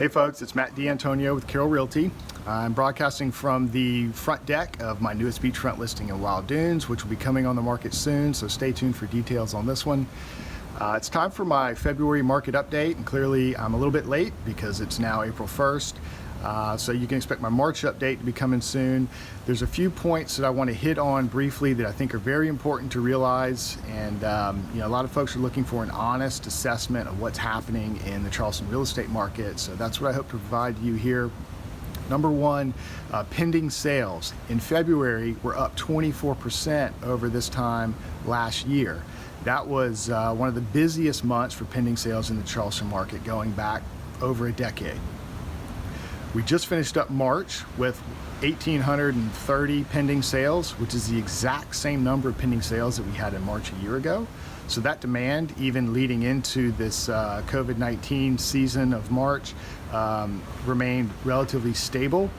Hey folks, it's Matt D'Antonio with Carroll Realty. I'm broadcasting from the front deck of my newest beachfront listing in Wild Dunes, which will be coming on the market soon, so stay tuned for details on this one. It's time for my February market update, and clearly I'm a little bit late because it's now April 1st. So you can expect my March update to be coming soon. There's a few points that I want to hit on briefly that I think are very important to realize, and a lot of folks are looking for an honest assessment of what's happening in the Charleston real estate market, so that's what I hope to provide you here. Number one, pending sales. In February, we're up 24% over this time last year. That was one of the busiest months for pending sales in the Charleston market going back over a decade. We just finished up March with 1,830 pending sales, which is the exact same number of pending sales that we had in March a year ago. So that demand, even leading into this COVID-19 season of March, remained relatively stable,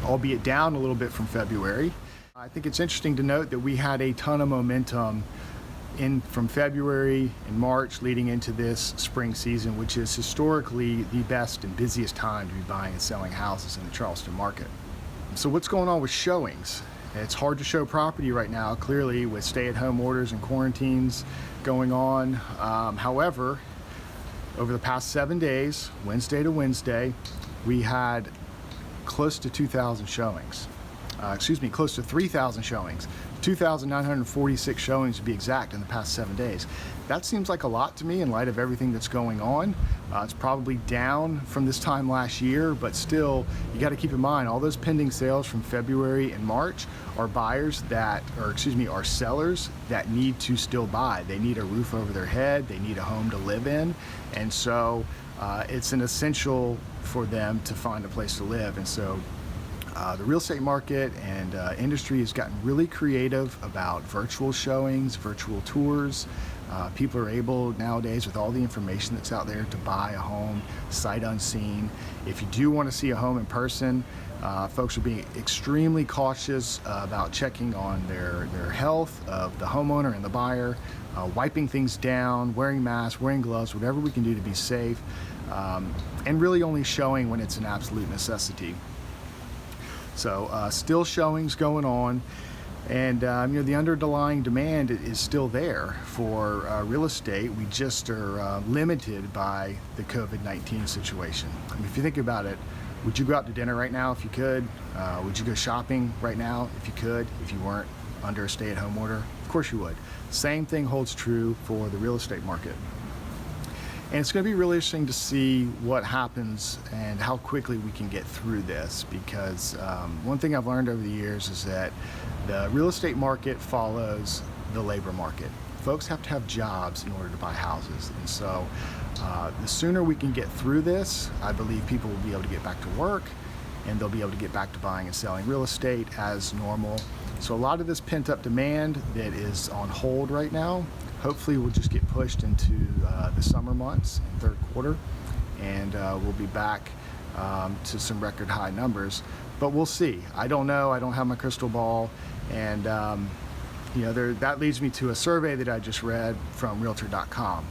albeit down a little bit from February. I think it's interesting to note that we had a ton of momentum from February and March leading into this spring season, which is historically the best and busiest time to be buying and selling houses in the Charleston market. So what's going on with showings? It's hard to show property right now, clearly, with stay-at-home orders and quarantines going on. However, over the past 7 days, Wednesday to Wednesday, we had close to 2,000 showings. Close to 3,000 showings. 2,946 showings to be exact in the past 7 days. That seems like a lot to me in light of everything that's going on. It's probably down from this time last year, but still, you got to keep in mind all those pending sales from February and March are are sellers that need to still buy. They need a roof over their head, they need a home to live in, and so it's an essential for them to find a place to live. And so the real estate market and industry has gotten really creative about virtual showings, virtual tours. People are able nowadays, with all the information that's out there, to buy a home sight unseen. If you do want to see a home in person, folks are being extremely cautious about checking on their health of the homeowner and the buyer, wiping things down, wearing masks, wearing gloves, whatever we can do to be safe, and really only showing when it's an absolute necessity. So still showings going on, and the underlying demand is still there for real estate. We just are limited by the COVID-19 situation. I mean, if you think about it, would you go out to dinner right now if you could? Would you go shopping right now if you could, if you weren't under a stay-at-home order? Of course you would. Same thing holds true for the real estate market. And it's going to be really interesting to see what happens and how quickly we can get through this, because one thing I've learned over the years is that the real estate market follows the labor market. Folks have to have jobs in order to buy houses, and so the sooner we can get through this, I believe people will be able to get back to work, and they'll be able to get back to buying and selling real estate as normal. So a lot of this pent-up demand that is on hold right now, hopefully we'll just get pushed into the summer months in third quarter, and we'll be back to some record high numbers. But we'll see. I don't know. I don't have my crystal ball, and that leads me to a survey that I just read from Realtor.com.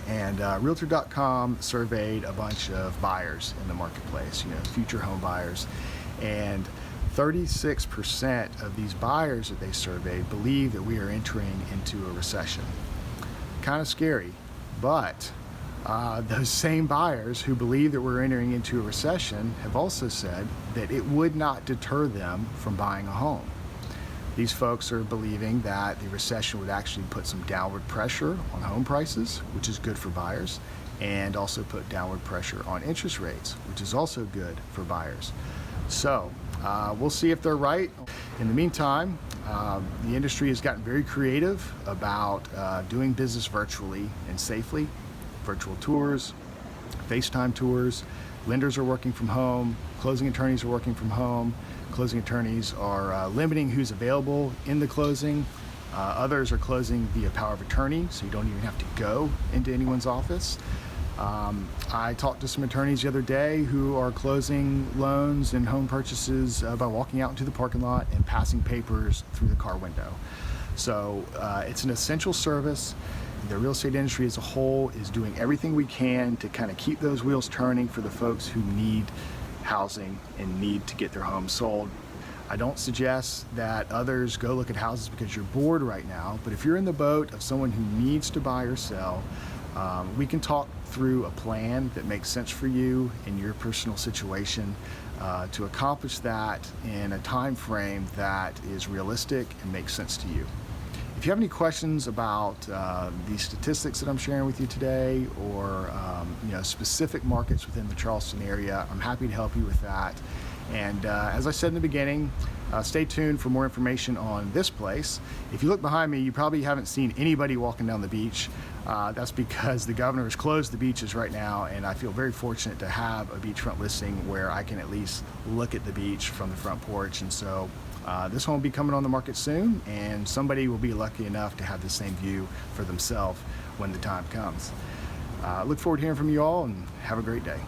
And Realtor.com surveyed a bunch of buyers in the marketplace, future home buyers, and 36% of these buyers that they surveyed believe that we are entering into a recession. Kind of scary, but those same buyers who believe that we're entering into a recession have also said that it would not deter them from buying a home. These folks are believing that the recession would actually put some downward pressure on home prices, which is good for buyers, and also put downward pressure on interest rates, which is also good for buyers. So we'll see if they're right. In the meantime, the industry has gotten very creative about doing business virtually and safely. Virtual tours, FaceTime tours, lenders are working from home, closing attorneys are working from home. Closing attorneys are limiting who's available in the closing. Others are closing via power of attorney, so you don't even have to go into anyone's office. I talked to some attorneys the other day who are closing loans and home purchases by walking out into the parking lot and passing papers through the car window. So it's an essential service. the real estate industry as a whole is doing everything we can to kind of keep those wheels turning for the folks who need housing and need to get their homes sold. I don't suggest that others go look at houses because you're bored right now, but if you're in the boat of someone who needs to buy or sell, we can talk through a plan that makes sense for you in your personal situation to accomplish that in a time frame that is realistic and makes sense to you. If you have any questions about the statistics that I'm sharing with you today, or specific markets within the Charleston area, I'm happy to help you with that. And as I said in the beginning, stay tuned for more information on this place. If you look behind me, you probably haven't seen anybody walking down the beach. That's because the governor has closed the beaches right now, and I feel very fortunate to have a beachfront listing where I can at least look at the beach from the front porch. And so this home will be coming on the market soon, and somebody will be lucky enough to have the same view for themselves when the time comes. Look forward to hearing from you all, and have a great day.